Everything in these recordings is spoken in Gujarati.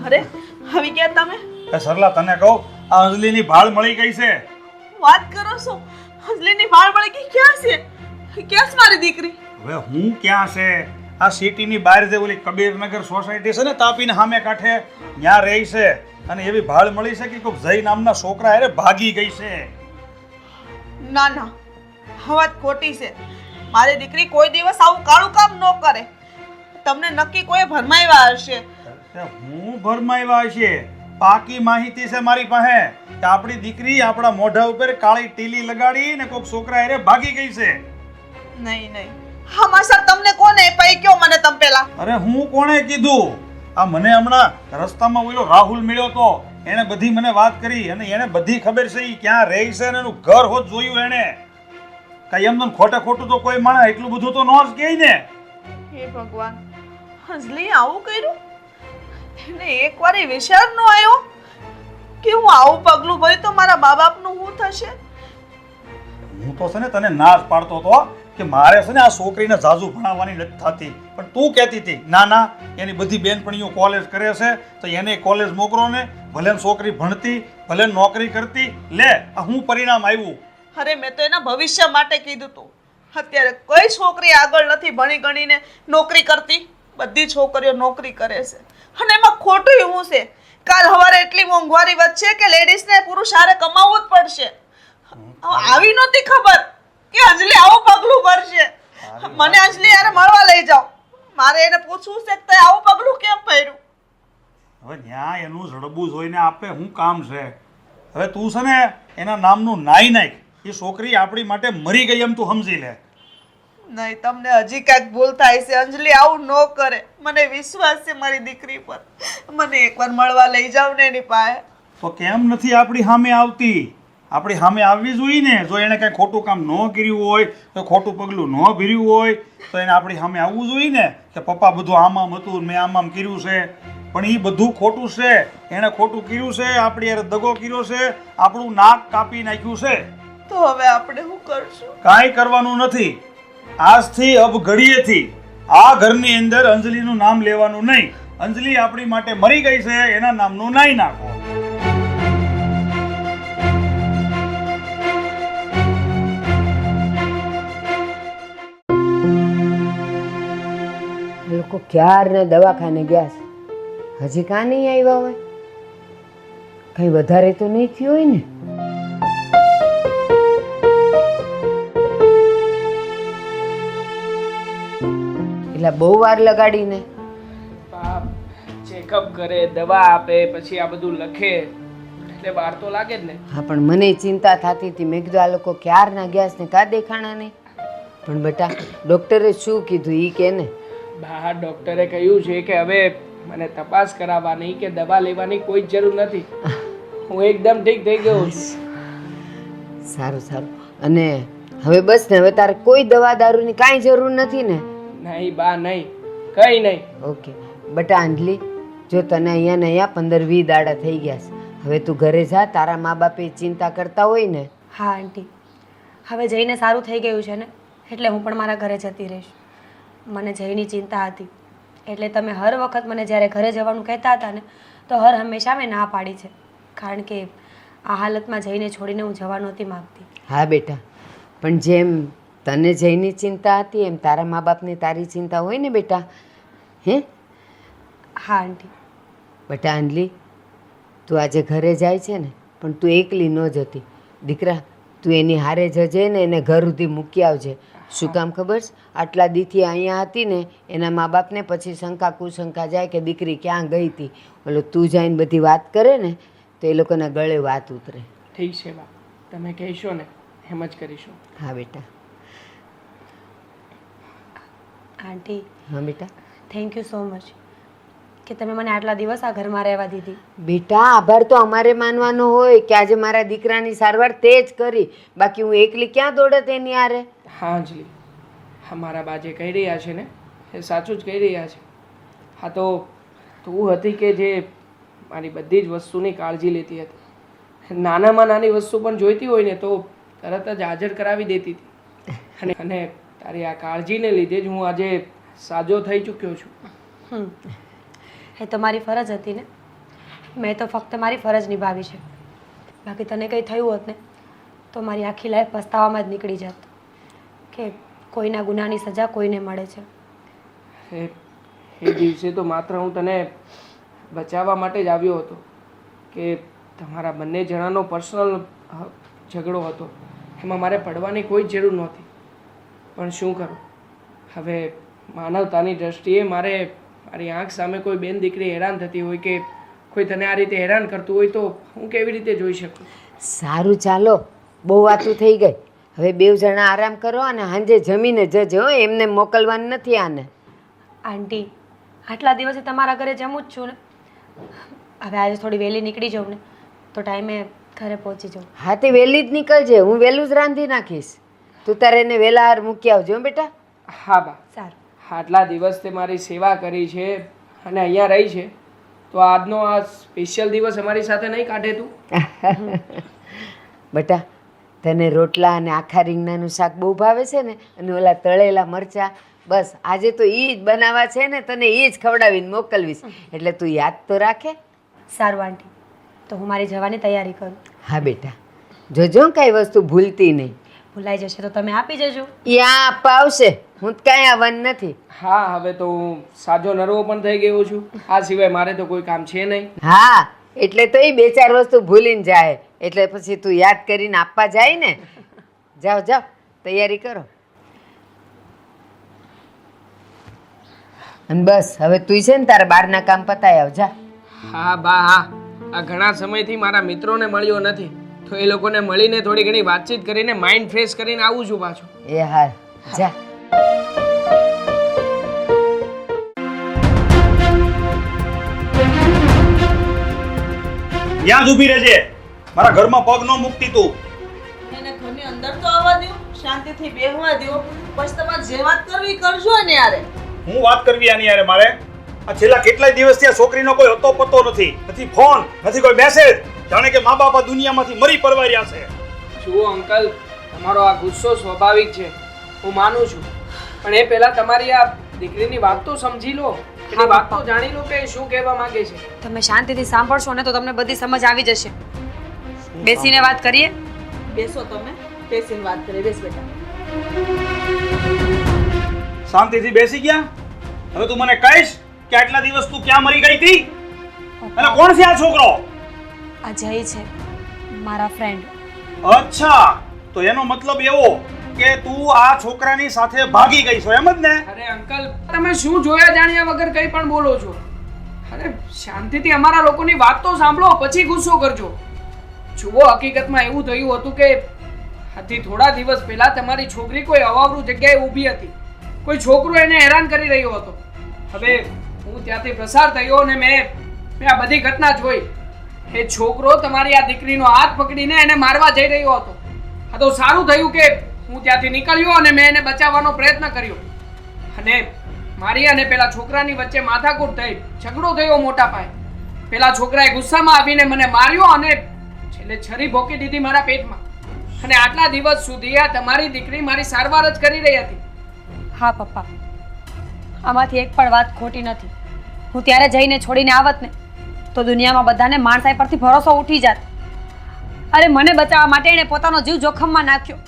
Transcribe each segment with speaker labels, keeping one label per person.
Speaker 1: અરે આવી ગયા તમે?
Speaker 2: એ સરલા તને કહું, આ અંજલિની ભાળ મળી ગઈ છે.
Speaker 1: વાત કરો છો? અંજલિની વાળ મળી ગઈ? ક્યાં છે? ક્યાં છે મારી દીકરી?
Speaker 2: હવે હું ક્યાં છે? આ સિટીની બહાર જે ઓલી કબીરનગર સોસાયટી છે ને તાપીને સામે કાંઠે, ત્યાં રહી છે. અને એવી ભાળ મળી છે કે કોઈક જય નામના છોકરા હારે ભાગી ગઈ છે.
Speaker 1: ના ના, આ વાત ખોટી છે. મારી દીકરી કોઈ દિવસ આવું કાળું કામ ન કરે. તમને નક્કી કોઈ ભરમાવ્યા હશે.
Speaker 2: હું ભરમાવ્યા છે? પાકી માહિતી છે મારી પાસે કે આપણી દીકરી આપણા મોઢા ઉપર કાળી ટીલી લગાડી ને કોઈક છોકરા હારે ભાગી ગઈ છે.
Speaker 1: નહીં નહીં, હા માસા તમને કોને પૈ કયો મને તમે પેલા?
Speaker 2: અરે હું કોણે કીધું? આ મને હમણાં રસ્તામાં ઓલો રાહુલ મળ્યો તો, એને બધી મને વાત કરી અને એને બધી ખબર છે ઈ ક્યાં રહે છે અને એનું ઘર હોત જોયું એને. કઈ એમ ખોટે ખોટું તો કોઈ માણસ એટલું બધું તો ન જ કહે ને.
Speaker 1: હે ભગવાન, અંજલિ આવું કર્યું? એને એકવાર એ વિચાર ન આવ્યો કે હું આવું પગલું ભરી તો મારા મા બાપનું શું થશે?
Speaker 2: હું તો છે ને તને ના જ પાડતો હતો કે મારે છે ને આ છોકરીને ઝાઝુ ભણાવવાની નથી થતી, પણ તું કહેતી હતી ના ના એની બધી બેનપણીઓ કોલેજ કરે છે તો એને કોલેજ મોકલો ને, ભલે છોકરી ભણતી ભલે નોકરી કરતી. લે આ હું પરિણામ આવ્યું.
Speaker 1: અરે મેં તો એના ભવિષ્ય માટે કીધું તું. અત્યારે કોઈ છોકરી આગળ નથી ભણી ગણીને નોકરી કરતી. બધી છોકરીઓ નોકરી કરે છે અને એમાં ખોટું શું છે? કાલ સવારે એટલી મોંઘવારી વધશે કે લેડીઝને પુરુષ હારે કમાવવું જ પડશે. આવી નહોતી ખબર કે અંજલિ આવું પગલું ભરશે. મને અંજલિ યાર મળવા લઈ જાઓ. મારે એને પૂછવું છે કે આવું પગલું કેમ ભર્યું?
Speaker 2: હવે ન્યા એનું ઝડબું જોઈને આપણે શું કામ છે? હવે તું છે ને એના નામનું નાઈ નાખ. એ છોકરી આપણી માટે મરી ગઈ એમ તું સમજી લે.
Speaker 1: નહીં, તમને હજી કાંઈક ભૂલ થાય છે. અંજલિ આવું ન કરે. મને વિશ્વાસ છે મારી દીકરી પર. મને એકવાર મળવા લઈ જાવ ને એની પાસે.
Speaker 2: તો કેમ નથી આપણી સામે આવતી? આપણી સામે આવવી જોઈએ ને. જો એને કંઈ ખોટું કામ ન કર્યું હોય, તો ખોટું પગલું ન ભર્યું હોય તો એને આપણી સામે આવવું જોઈએ ને કે પપ્પા બધું આમ હતું મેં આમ કર્યું છે. પણ એ બધું ખોટું છે. એણે ખોટું કર્યું છે, આપણી યાર દગો કર્યો છે, આપણું નાક કાપી નાખ્યું છે.
Speaker 1: તો હવે આપણે શું કરશું?
Speaker 2: કાંઈ કરવાનું નથી. આજથી અબ ઘડીએથી આ ઘરની અંદર અંજલિનું નામ લેવાનું નહીં. અંજલિ આપણી માટે મરી ગઈ છે, એના નામનું નાઈ નાખો.
Speaker 3: લોકો ક્યારના દવાખાને ગયા છે, હજી કાં નહીં આવ્યા હોય? કઈ વધારે તો નહીં થયું હોય ને? એટલે બહુ વાર લગાડીને
Speaker 4: ચેકઅપ કરે, દવા આપે, પછી આ બધું લખે એટલે વાર તો લાગે જ ને.
Speaker 3: હા, પણ મને ચિંતા થતી હતી. મેં કીધું આ લોકો ક્યારના ગયા છે ને કાં દેખાણા નહીં? પણ બેટા ડૉક્ટરે શું કીધું એ કે ને?
Speaker 4: બહાર ડૉક્ટરે કહ્યું છે કે હવે મને તપાસ કરાવવાની કે દવા લેવાની કોઈ જ જરૂર નથી. હું એકદમ ઠીક થઈ ગયો છું.
Speaker 3: સારું સારું. અને હવે બસ ને, હવે તારે કોઈ દવા દારૂની કાંઈ જરૂર નથી ને?
Speaker 4: નહીં બા, નહીં, કંઈ નહીં.
Speaker 3: ઓકે બટા અંજલિ, જો તને અહીંયા ને અહીંયા 15-20 દાડા થઈ ગયા છે, હવે તું ઘરે જા. તારા મા બાપે ચિંતા કરતા હોય ને.
Speaker 5: હા આંટી, હવે જઈને સારું થઈ ગયું છે ને, એટલે હું પણ મારા ઘરે જતી રહીશ. મને જયની ચિંતા હતી એટલે તમે હર વખત મને જ્યારે ઘરે જવાનું કહેતા હતા ને, તો હર હંમેશા મેં ના પાડી છે. કારણ કે આ હાલતમાં જઈને છોડીને હું જવા નહોતી માગતી.
Speaker 3: હા બેટા, પણ જેમ તને જયની ચિંતા હતી એમ તારા મા બાપને તારી ચિંતા હોય ને બેટા. હે?
Speaker 5: હા આંટી.
Speaker 3: બેટા અંજલિ, તું આજે ઘરે જાય છે ને, પણ તું એકલી ન જતી. દીકરા, તું એની હારે જજે ને એને ઘર સુધી મૂકી આવજે. શું કામ ખબર છે? આટલા દીથી અહીંયા હતી ને એના મા બાપને પછી શંકા કુશંકા જાય કે દીકરી ક્યાં ગઈ હતી. ઓલો તું જઈને બધી વાત કરે ને તો એ લોકોના ગળે વાત ઉતરે.
Speaker 4: ઠીક છે બા, તમે કહેશો ને એમ જ કરીશું.
Speaker 3: હા બેટા.
Speaker 5: આંટી.
Speaker 3: હા બેટા.
Speaker 5: થેન્ક યુ સો મચ કે તમે મને આટલા દિવસ આ ઘરમાં રહેવા દીધી.
Speaker 3: બેટા આભાર તો અમારે માનવાનો હોય કે આજે મારા દીકરાની સારવાર તે જ કરી, બાકી હું એકલી ક્યાં દોડત એની હારે.
Speaker 4: હા અંજલિ, મારા બા જે કહી રહ્યા છે ને એ સાચું જ કહી રહ્યા છે. હા તો તું હતી કે જે મારી બધી જ વસ્તુની કાળજી લેતી હતી. નાનામાં નાની વસ્તુ પણ જોઈતી હોય ને તો તરત જ હાજર કરાવી દેતી હતી. અને તારી આ કાળજીને લીધે જ હું આજે સાજો થઈ ચૂક્યો છું.
Speaker 5: એ તો મારી ફરજ હતી ને મેં તો ફક્ત મારી ફરજ નિભાવી છે. બાકી તને કંઈ થયું હોત ને તો મારી આખી લાઈફ પસ્તાવામાં જ નીકળી જાત કે કોઈના ગુનાની સજા કોઈને મળે છે.
Speaker 4: એ દિવસે તો માત્ર હું તને બચાવવા માટે જ આવ્યો હતો કે તમારા બંને જણાનો પર્સનલ ઝઘડો હતો, એમાં મારે પડવાની કોઈ જ જરૂર નહોતી. પણ શું કરું, હવે માનવતાની દ્રષ્ટિએ મારી આંખ સામે કોઈ બેન દીકરી હેરાન થતી હોય કે કોઈ તને આ રીતે હેરાન કરતું હોય તો હું કેવી રીતે જોઈ શકું?
Speaker 3: સારું ચાલો, બહુ વાતું થઈ ગઈ. હવે બેવ જણા આરામ કરો અને સાંજે જમીને જજો. એમને મોકલવાનું નથી આને.
Speaker 5: આંટી, આટલા દિવસે તમારા ઘરે જમું જ છું ને, હવે આજે થોડી વહેલી નીકળી જાઉં ને તો ટાઈમે ઘરે પહોંચી જાઉં.
Speaker 3: હા તે વહેલી જ નીકળજે, હું વહેલું જ રાંધી નાખીશ. તું તારે એને વહેલા હાર મૂકી આવજો હો બેટા.
Speaker 4: હા બા,
Speaker 5: સારું.
Speaker 4: આટલા દિવસ તે મારી સેવા કરી છે અને અહીંયા રહી છે, તો આજનો આ સ્પેશિયલ દિવસ અમારી સાથે નહીં કાઢે તું?
Speaker 3: બેટા તને રોટલા અને આખા રીંગણાનું શાક બહુ ભાવે છે ને, અને ઓલા તળેલા મરચાં, બસ આજે તો એ જ બનાવવા છે ને, તને એ જ ખવડાવીને મોકલવીશ. એટલે તું યાદ તો રાખે.
Speaker 5: સારું આંટી, તો હું મારી જવાની તૈયારી કરું.
Speaker 3: હા બેટા, જોજો કાંઈ વસ્તુ ભૂલતી નહીં.
Speaker 5: ભૂલાઈ જશે તો તમે આપી જજો.
Speaker 3: યા આપવા આવશે, હું તો કાંઈ આવવાનું નથી.
Speaker 4: હા, હવે તો હું સાજો નરવો પણ થઈ ગયો છું. આ સિવાય મારે તો કોઈ કામ છે નહીં.
Speaker 3: હા એટલે તો એ 2-4 વસ્તુ ભૂલીને જાય, એટલે પછી તું યાદ કરીને આપવા જાય ને. જાઓ જાઓ, તૈયારી કરો. અને બસ હવે તું છે ને તારા બહારના કામ પતાય આવ જા.
Speaker 4: હા બા, હા, આ ઘણા સમયથી મારા મિત્રોને મળ્યો નથી, તો એ લોકોને મળીને થોડી ઘણી વાતચીત કરીને માઇન્ડ ફ્રેશ કરીને આવું છું પાછું.
Speaker 3: એ હા, જા.
Speaker 2: ત્યાં જ ઊભી રહેજે, મારા ઘરમાં પગ ન મૂકતી તું.
Speaker 1: એને ઘરની અંદર તો આવવા દો, શાંતિથી બેહવા દો, પછી તમારે જે વાત કરવી એ કરજો ને યારે.
Speaker 2: હું વાત કરવી આની યારે મારે? આ છેલ્લા કેટલાય દિવસથી આ છોકરીનો કોઈ હતો પતો નથી, નથી ફોન, નથી કોઈ મેસેજ. જાણે કે મા બાપ આ દુનિયામાંથી મરી પરવાર્યા છે.
Speaker 4: જુઓ અંકલ, તમારો આ ગુસ્સો સ્વાભાવિક છે, હું માનું છું, પણ એ પહેલા તમારી આ દીકરીની વાત તો સમજી લો, એની વાત તો જાણી લો કે શું કહેવા માંગે છે.
Speaker 5: તમે શાંતિથી સાંભળશો ને તો તમને બધી સમજ આવી જશે. બેસીને વાત કરીએ.
Speaker 1: બેસો તમે, બેસીને વાત કરીએ. બેસ બેટા.
Speaker 2: શાંતિથી બેસી ગયા? હવે તું મને કહીશ કે આટલા દિવસ તું ક્યાં મરી ગઈ હતી? અને કોણ છે આ છોકરો?
Speaker 5: આ જય છે, મારા ફ્રેન્ડ.
Speaker 2: અચ્છા, તો એનો મતલબ એવો કે તું આ છોકરાની સાથે ભાગી ગઈ છો, એમ જ ને?
Speaker 4: અરે અંકલ, તમે શું જોયા જાણ્યા વગર કંઈ પણ બોલો છો? અરે શાંતિથી અમારા લોકોની વાત તો સાંભળો, પછી ગુસ્સો કરજો. જુઓ, હકીકતમાં એવું થયું હતું કે આથી થોડા દિવસ પહેલા તમારી છોકરી કોઈ અવાવરું જગ્યાએ ઊભી હતી, કોઈ છોકરો એને હેરાન કરી રહ્યો હતો. હવે હું ત્યાંથી પ્રસાર થયો અને મેં આ બધી ઘટના જોઈ. એ છોકરો તમારી આ દીકરીનો હાથ પકડીને એને મારવા જઈ રહ્યો હતો. આ તો સારું થયું કે હું ત્યાંથી નીકળ્યો અને મેં એને બચાવવાનો પ્રયત્ન કર્યો, અને મારી અને પેલા છોકરાની વચ્ચે માથાકૂટ થઈ, ઝઘડો થયો મોટા પાયે. પેલા છોકરાએ ગુસ્સામાં આવીને મને માર્યો અને છેલ્લે છરી ભોકી દીધી મારા પેટમાં. અને આટલા દિવસ સુધી આ તમારી દીકરી મારી સારવાર જ કરી રહી હતી.
Speaker 5: હા પપ્પા, આમાંથી એક પણ વાત ખોટી નથી. હું ત્યારે જઈને છોડીને આવત ને તો દુનિયામાં બધાને માણસાઈ પરથી ભરોસો ઉઠી જાત. અરે મને બચાવવા માટે એણે પોતાનો જીવ જોખમમાં નાખ્યો,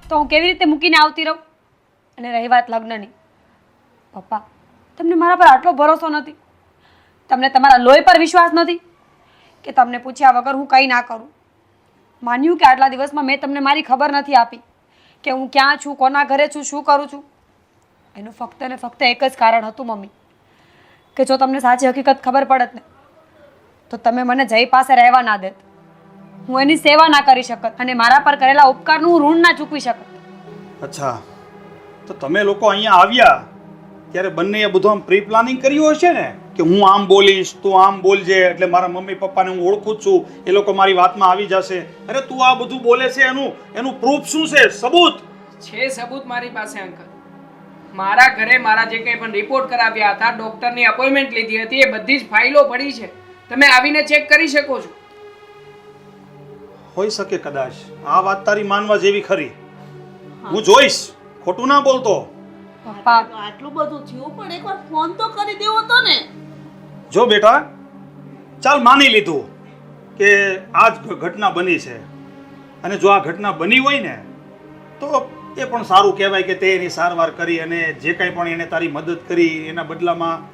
Speaker 5: તો હું કેવી રીતે મૂકીને આવતી રહું? અને રહી વાત લગ્નની, પપ્પા તમને મારા પર આટલો ભરોસો નથી? તમને તમારા લોહી પર વિશ્વાસ નથી કે તમને પૂછ્યા વગર હું કંઈ ના કરું? માન્યું કે આટલા દિવસમાં મેં તમને મારી ખબર નથી આપી કે હું ક્યાં છું, કોના ઘરે છું, શું કરું છું? એનું ફક્ત ને ફક્ત એક જ કારણ હતું મમ્મી, કે જો તમને સાચી હકીકત ખબર પડત ને તો તમે મને જય પાસે રહેવા ના દેત, હું એની સેવા ના કરી શકત અને મારા પર કરેલા ઉપકારનું હું ઋણ ના ચૂકવી શકત.
Speaker 2: અચ્છા, તો તમે લોકો અહીંયા આવ્યા ત્યારે બંનેએ બધું આમ પ્રી પ્લાનિંગ કર્યું હશે ને કે હું આમ બોલીશ, તું આમ બોલજે, એટલે મારા મમ્મી પપ્પાને હું ઓળખું જ છું, એ લોકો મારી વાતમાં આવી જશે. અરે તું આ બધું બોલે છે એનું પ્રૂફ શું છે, સબૂત
Speaker 4: છે? સબૂત મારી પાસે અંકલ. મારા ઘરે મારા જે કંઈ પણ રિપોર્ટ કરાવ્યા હતા, ડોક્ટરની અપોઇન્ટમેન્ટ લીધી હતી, એ બધી જ ફાઇલો પડી છે. તમે આવીને ચેક કરી શકો છો.
Speaker 2: હોઈ શકે કદાચ આ વાત તારી માનવા જેવી ખરી. હું જોઈશ, ખોટું ના બોલતો.
Speaker 5: પપ્પા
Speaker 1: આટલું બધું થયું પણ એકવાર ફોન તો કરી દેવો તો ને.
Speaker 2: જો બેટા, ચાલ માની લીધું કે આ જ ઘટના બની છે, અને જો આ ઘટના બની હોય ને તો એ પણ સારું કહેવાય કે તે એની સારવાર કરી અને જે કંઈ પણ એને તારી મદદ કરી એના બદલામાં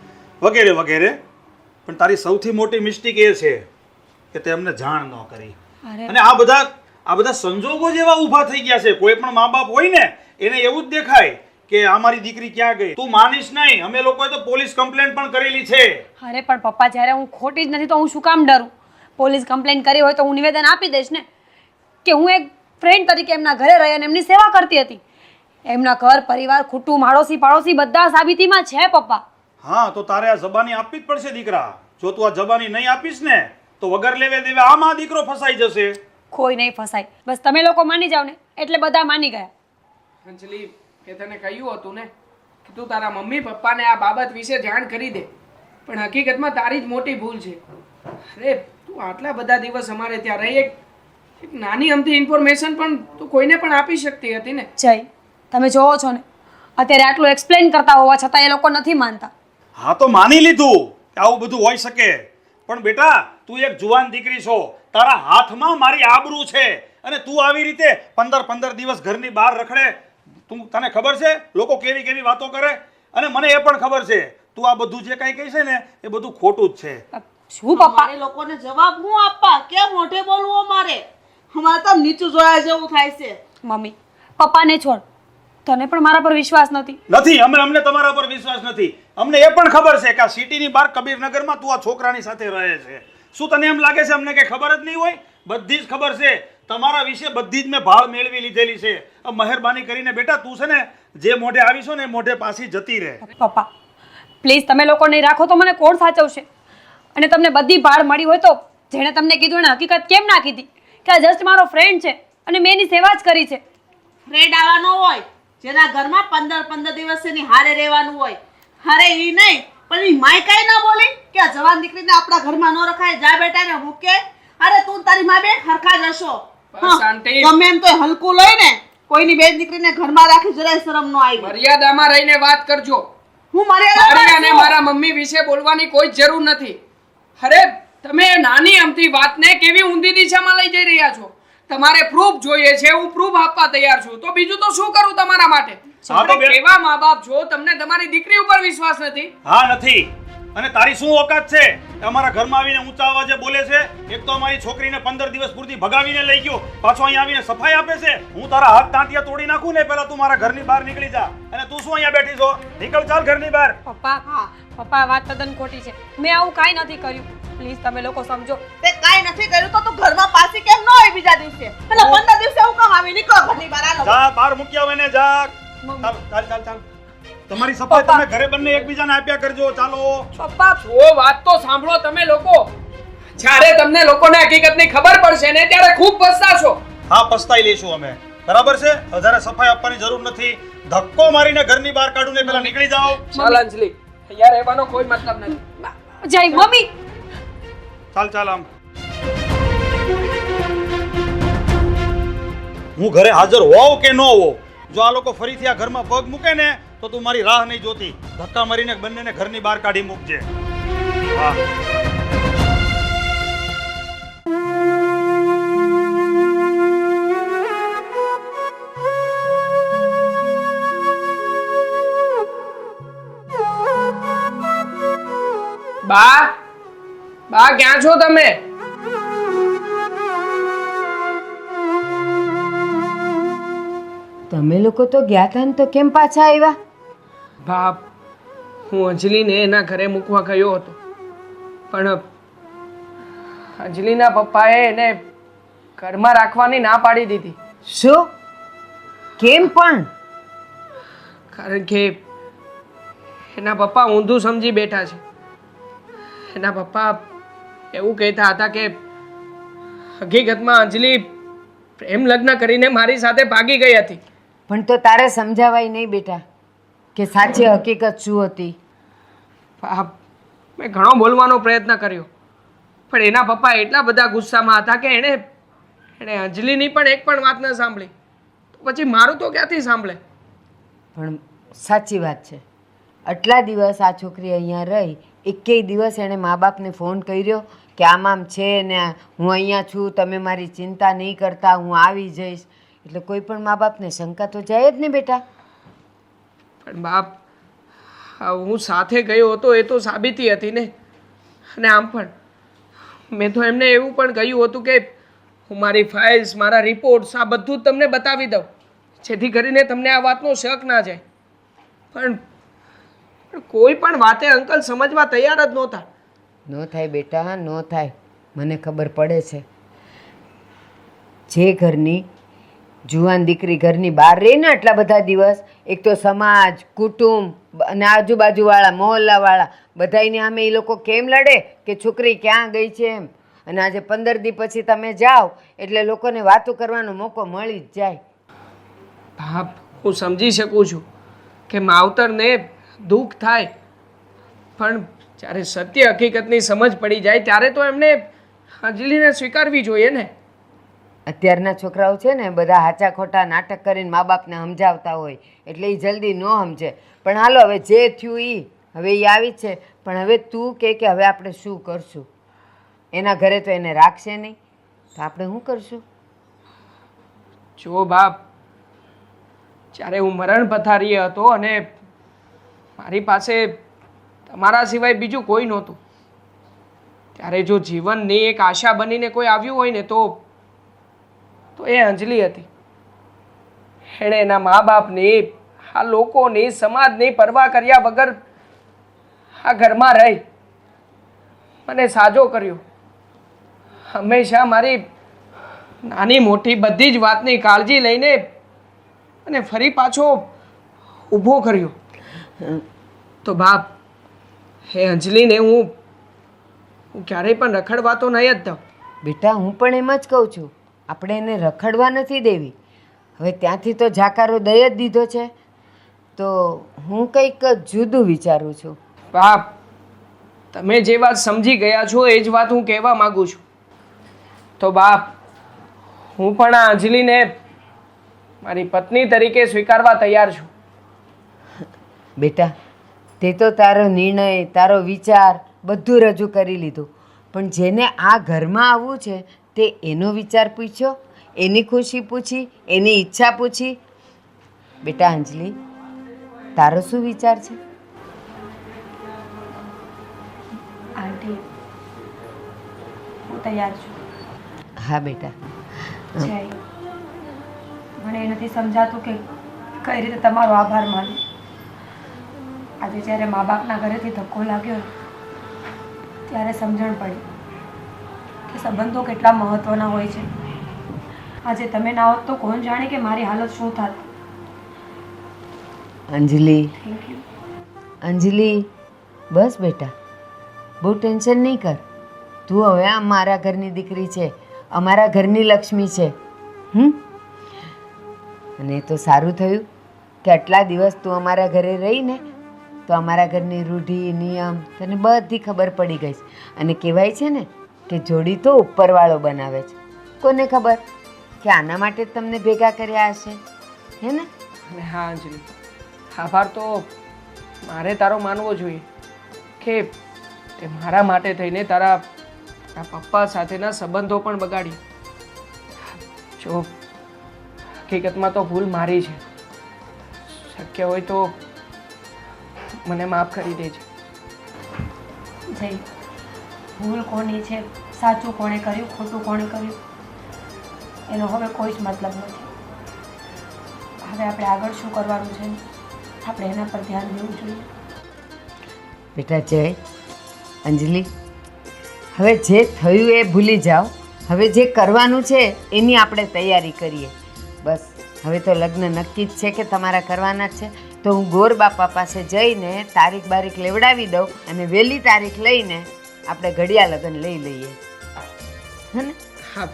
Speaker 2: વગેરે વગેરે. પણ તારી સૌથી મોટી મિસ્ટેક એ છે કે તે અમને જાણ ન કરી. અને આ બધા સંજોગો જેવા ઊભા થઈ ગયા છે. કોઈ પણ મા બાપ હોય ને એને એવું જ દેખાય કે અમારી દીકરી ક્યાં ગઈ. તું માનીશ નહીં, અમે લોકોએ તો પોલીસ કમ્પ્લેન્ટ પણ કરેલી છે.
Speaker 5: અરે પણ પપ્પા, જ્યારે હું ખોટી જ નથી તો હું શું કામ ડરું? પોલીસ કમ્પ્લેન કરી હોય તો હું નિવેદન આપી દઈશ ને કે હું એક ફ્રેન્ડ તરીકે એમના ઘરે રહી અને એમની સેવા કરતી હતી. એમના ઘર પરિવાર કુટુંબ આડોશી પાડોશી બધા સાબિતીમાં છે પપ્પા.
Speaker 2: હા, તો તારે આ જબાની આપવી જ પડશે દીકરા. જો તું આ જબાની નહીં આપીશ ને તો વગર લેવે દેવે આમાં દીકરો ફસાઈ જશે.
Speaker 5: કોઈ નહીં ફસાય, બસ તમે લોકો માની જાવ ને એટલે બધા માની ગયા.
Speaker 4: અંજલિ, એ તને કહ્યું હતું ને કે તું તારા મમ્મી પપ્પાને આ બાબત વિશે જાણ કરી દે, પણ હકીકતમાં તારી જ મોટી ભૂલ છે. અરે તું આટલા બધા દિવસ અમારે ત્યાં રહી એક નાની અમથી ઇન્ફોર્મેશન પણ તું કોઈને પણ આપી શકતી હતી ને.
Speaker 5: જય, તમે જોવો છો ને અત્યારે આટલું એક્સપ્લેન કરતા હોવા છતાં એ લોકો નથી માનતા.
Speaker 2: હા, તો માની લીધું કે આવું બધું હોઈ શકે, પણ બેટા તું એક જુવાન દીકરી છો, તારા હાથમાં મારી આબરૂ છે, અને તું આવી રીતે 15 દિવસ ઘરની બહાર રખડે. તને ખબર છે લોકો કેવી કેવી વાતો કરે, અને મને એ પણ ખબર છે તું આ બધું જે કંઈ કહે છે ને એ બધું ખોટું જ છે.
Speaker 5: શું પપ્પા?
Speaker 1: અમારે લોકોને જવાબ હું આપવા, કેમ મોઢે બોલવું અમારે? અમારે તો નીચું જોયા જેવું થાય છે.
Speaker 5: મમ્મી પપ્પાને છોડ, તને પણ મારા પર વિશ્વાસ નથી.
Speaker 2: અમને તમારા પર વિશ્વાસ નથી. અમને એ પણ ખબર છે કે આ સિટીની બહાર કબીરનગરમાં તું આ છોકરાની સાથે રહે છે. શું તને એમ લાગે છે અમને કઈ ખબર જ નહીં હોય? બધી જ ખબર છે તમારા વિશે, બધી જ મેં ભાળ મેળવી લીધેલી છે. મહેરબાની કરીને બેટા તું છે ને જે મોઢે આવીશો ને એ મોઢે પાછી જતી રહે.
Speaker 5: પપ્પા પ્લીઝ, તમે લોકો નહીં રાખો તો મને કોણ સાચવશે? અને તમને બધી ભાળ મળી હોય તો જેણે તમને કીધું એને હકીકત કેમ ના કીધી કે આ જસ્ટ મારો ફ્રેન્ડ છે અને મેં એની સેવા જ કરી છે?
Speaker 1: ફ્રેન્ડ આવવાનો હોય જેના ઘરમાં 15 દિવસ એની હારે રહેવાનું હોય. હારે ઈ નહીં પણ ઈ માય કાંઈ ના બોલી કે આ જવાન દીકરીને આપણા ઘરમાં ન રખાય, જા બેટા ને મૂકે. અરે તું તારી માં બે હરખા જ હશો.
Speaker 4: બસ આંટી,
Speaker 1: ગમે એમ તો હલકું લઈ ને કોઈની બેન દીકરીને ઘરમાં રાખી જરાય શરમ ન આવી.
Speaker 4: મર્યાદામાં રહીને વાત કરજો.
Speaker 1: હું
Speaker 4: મારી અને મારા મમ્મી વિશે બોલવાની કોઈ જરૂર નથી. અરે તમે નાની અમથી વાતને કેવી ઊંધી દિશામાં લઈ જઈ રહ્યા છો. તમારે પ્રૂફ જોઈએ છે, હું પ્રૂફ આપવા તૈયાર છું. તો બીજું તો શું કરું તમારા માટે? કેવા મા બાપ છો, તમને તમારી દીકરી ઉપર વિશ્વાસ નથી?
Speaker 2: હા, નથી. અને તારી શું ઓકાત છે અમારા ઘરમાં આવીને ઊંચા અવાજે બોલે છે? એક તો અમારી છોકરીને 15 દિવસ પૂરતી ભગાવીને લઈ ગયો, પાછો અહીંયા આવીને સફાઈ આપે છે. હું તારા હાથ તાંતિયા તોડી નાખું ને પહેલા તું મારા ઘરની બહાર નીકળી જા. અને તું શું અહીંયા બેઠી છો? નીકળ, ચાલ ઘરની બહાર.
Speaker 5: પપ્પા વાત તદ્દન ખોટી છે. મેં આવું કાંઈ નથી કર્યું. પ્લીઝ તમે લોકો સમજો.
Speaker 1: તે કાંઈ નથી કર્યું તો તું ઘરમાં પાછી કેમ ન આવી બીજા દિવસે? એટલે 15 દિવસે હું કામ આવી? નીકળો ઘરની બહાર. હાલો
Speaker 2: જા, બહાર મૂકી આવે ને જા. ચાલ. તમારી સફાઈ તમે ઘરે બંને એકબીજાને આપ્યા કરજો. ચાલો
Speaker 4: પપ્પા, જો વાત તો સાંભળો તમે લોકો. જ્યારે તમને લોકોને હકીકતની ખબર પડશે ને ત્યારે ખૂબ પસ્તાશો.
Speaker 2: હા, પસ્તાઈ લઈશું અમે. બરાબર છે? વધારે સફાઈ આપવાની જરૂર નથી. ધક્કો મારીને ઘરની બહાર કાઢું ને પહેલા નીકળી જાઓ.
Speaker 4: ચાલ અંજલિ, અહીંયા રહેવાનો કોઈ મતલબ નથી.
Speaker 5: જય મમ્મી.
Speaker 2: ચાલ આમ. હું ઘરે હાજર હોવ કે ન હોવ, જો આ લોકો ફરીથી આ ઘરમાં પગ મૂકે ને તો તું મારી રાહ નહીં જોતી. ધક્કા મારીને બંનેને ઘરની બહાર કાઢી મૂકજે. હા.
Speaker 4: બા ક્યાં છો તમે?
Speaker 3: તમે લોકો તો ગયા હતા ને તો કેમ પાછા આવ્યા?
Speaker 4: બાપ, હું અંજલિને એના ઘરે મૂકવા ગયો હતો, પણ અંજલિના પપ્પાએ એને ઘરમાં રાખવાની ના પાડી દીધી.
Speaker 3: શું? કેમ પણ?
Speaker 4: કારણ કે એના પપ્પા ઊંધું સમજી બેઠા છે. એના પપ્પા એવું કહેતા હતા કે હકીકતમાં અંજલિ પ્રેમ લગ્ન કરીને મારી સાથે ભાગી ગઈ હતી.
Speaker 3: પણ તો તારે સમજાવાય નહીં બેટા કે સાચી હકીકત શું હતી?
Speaker 4: મેં ઘણો બોલવાનો પ્રયત્ન કર્યો, પણ એના પપ્પા એટલા બધા ગુસ્સામાં હતા કે એણે અંજલિની પણ એક પણ વાત ન સાંભળી. તો પછી મારું તો ક્યાંથી સાંભળે?
Speaker 3: પણ સાચી વાત છે, આટલા દિવસ આ છોકરી અહીંયા રહી, એકેય દિવસ એણે મા બાપને ફોન કર્યો કે આમ છે ને હું અહીંયા છું, તમે મારી ચિંતા નહીં કરતા, હું આવી જઈશ, એટલે કોઈ પણ મા બાપને શંકા તો જાય જ ને બેટા.
Speaker 4: પણ બાપ, હું સાથે ગયો હતો એ તો સાબિતી હતી ને. અને આમ પણ મેં તો એમને એવું પણ કહ્યું હતું કે હું મારી ફાઇલ્સ, મારા રિપોર્ટ્સ આ બધું જ તમને બતાવી દઉં, જેથી કરીને તમને આ વાતનો શક ના જાય. પણ કોઈ પણ વાતે અંકલ સમજવા તૈયાર જ નહોતા.
Speaker 3: ન થાય બેટા, ન થાય. મને ખબર પડે છે, જે ઘરની જુવાન દીકરી ઘરની બહાર રહી ને આટલા બધા દિવસ, એક તો સમાજ, કુટુંબ અને આજુબાજુવાળા, મહોલ્લાવાળા બધાયની સામે એ લોકો કેમ લડે કે છોકરી ક્યાં ગઈ છે એમ. અને આજે 15 દી પછી તમે જાઓ એટલે લોકોને વાતો કરવાનો મોકો મળી જ જાય.
Speaker 4: બાપ, હું સમજી શકું છું કે માવતરને દુઃખ થાય, પણ જ્યારે સત્ય હકીકતની સમજ પડી જાય ત્યારે તો એમને અંજલિને સ્વીકારવી જોઈએ ને.
Speaker 3: અત્યારના છોકરાઓ છે ને બધા હાચા ખોટા નાટક કરીને મા બાપને સમજાવતા હોય એટલે એ જલ્દી ન સમજે. પણ હાલો, હવે જે થયું એ હવે એ આવી જ છે. પણ હવે તું કે હવે આપણે શું કરશું? એના ઘરે તો એને રાખશે નહીં, તો આપણે શું કરશું?
Speaker 4: જો બાપ, જ્યારે હું મરણ પથારીએ હતો અને મારી પાસે તમારા સિવાય બીજું કોઈ નહોતું, ત્યારે જો જીવનની એક આશા બનીને કોઈ આવ્યું હોય ને તો એ અંજલિ હતી. એણે એના મા બાપની, આ લોકોની, સમાજની પરવા કર્યા વગર આ ઘરમાં રહી મને સાજો કર્યો. હંમેશા મારી નાની મોટી બધી જ વાતની કાળજી લઈને અને ફરી પાછો ઊભો કર્યો. તો બાપ, હે અંજલિને હું ક્યારેય પણ રખડવા તો નહીં જ દઉં.
Speaker 3: બેટા, હું પણ એમ જ કહું છું, આપણે એને રખડવા નથી દેવી. હવે ત્યાંથી તો જાકારો દઈ જ દીધો છે, તો હું કંઈક જુદું વિચારું છું.
Speaker 4: બાપ, તમે જે વાત સમજી ગયા છો એ જ વાત હું કહેવા માંગુ છું. તો બાપ, હું પણ આ અંજલિને મારી પત્ની તરીકે સ્વીકારવા તૈયાર છું.
Speaker 3: બેટા, તે તો તારો નિર્ણય, તારો વિચાર બધું રજૂ કરી લીધું, પણ જેને આ ઘરમાં આવવું છે તે એનો વિચાર પૂછ્યો, એની ખુશી પૂછી, એની ઈચ્છા પૂછી. બેટા અંજલિ, તારો શું વિચાર છે?
Speaker 5: આંટી, હું તૈયાર છું.
Speaker 3: હા બેટા.
Speaker 5: જય, મને એ નથી સમજાતું કે કઈ રીતે તમારો આભાર માનું. આજે જ્યારે મા બાપના ઘરેથી ધક્કો લાગ્યો ત્યારે સમજણ પડી કે સંબંધો કેટલા મહત્વના હોય છે. આજે તમે ના હોત તો કોણ જાણે કે મારી હાલત શું થાત.
Speaker 3: અંજલિ,
Speaker 5: થેન્ક યુ.
Speaker 3: અંજલિ, બસ બેટા, બહુ ટેન્શન નહીં કર. તું હવે આ મારા ઘરની દીકરી છે, અમારા ઘરની લક્ષ્મી છે. અને એ તો સારું થયું કે આટલા દિવસ તું અમારા ઘરે રહીને તો અમારા ઘરની રૂઢિ, નિયમ તને બધી ખબર પડી ગઈ. અને કહેવાય છે ને કે જોડી તો ઉપરવાળો બનાવે છે. કોને ખબર કે આના માટે જ તમને ભેગા કર્યા હશે, હે ને?
Speaker 4: અને હા અંજલિ, આભાર તો મારે તારો માનવો જોઈએ કે તે મારા માટે થઈને તારા પપ્પા સાથેના સંબંધો પણ બગાડી. જો હકીકતમાં તો ભૂલ મારી છે. શક્ય હોય તો મને માફ કરી દેજે.
Speaker 5: જય, ભૂલ કોની છે, સાચું કોણે કર્યું, ખોટું કોણે કર્યું, એનો હવે કોઈ જ મતલબ નથી. હવે આપણે આગળ શું કરવાનું છે આપણે એના પર ધ્યાન દેવું જોઈએ.
Speaker 3: બેટા જય, અંજલિ, હવે જે થયું એ ભૂલી જાઓ. હવે જે કરવાનું છે એની આપણે તૈયારી કરીએ. બસ હવે તો લગ્ન નક્કી જ છે કે તમારા કરવાના જ છે. તો હું ગોર બાપા પાસે જઈને તારીખ બારીખ લેવડાવી દઉં અને વહેલી તારીખ લઈને આપણે ઘડિયા લગ્ન લઈ લઈએ, હે ને?
Speaker 4: હા.